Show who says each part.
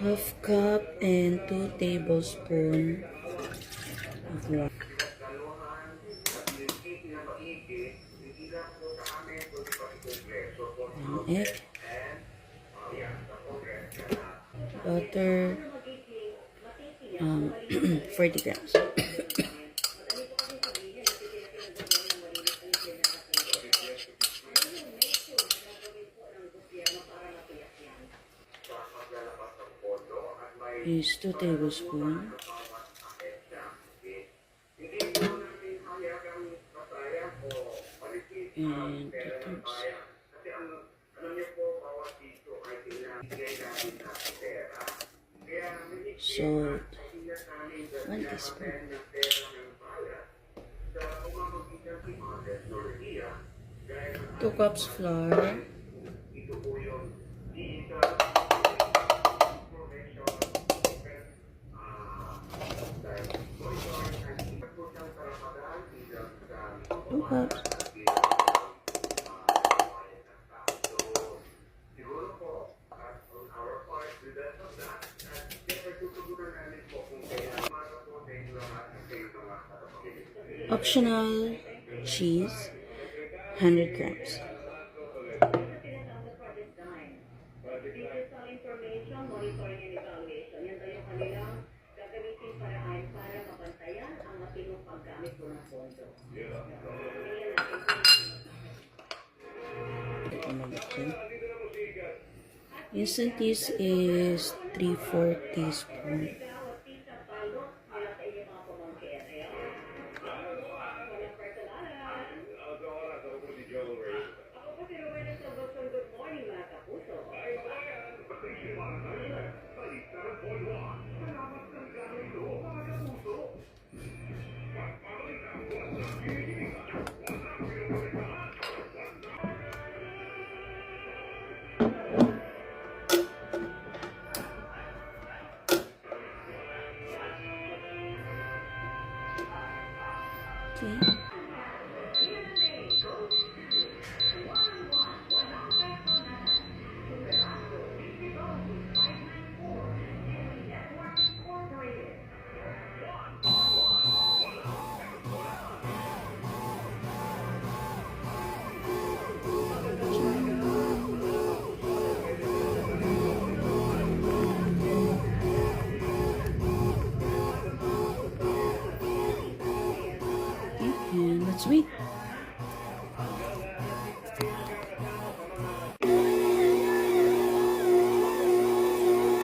Speaker 1: Half cup and 2 tablespoons of water. An egg. Butter. 40 grams. Is 2 tablespoons. And 2 times. Salt. 1 teaspoon. Two cups flour. Two cups. Optional cheese, 100 grams. Instant yeast is 3/4 teaspoon. Okay. And let's wait.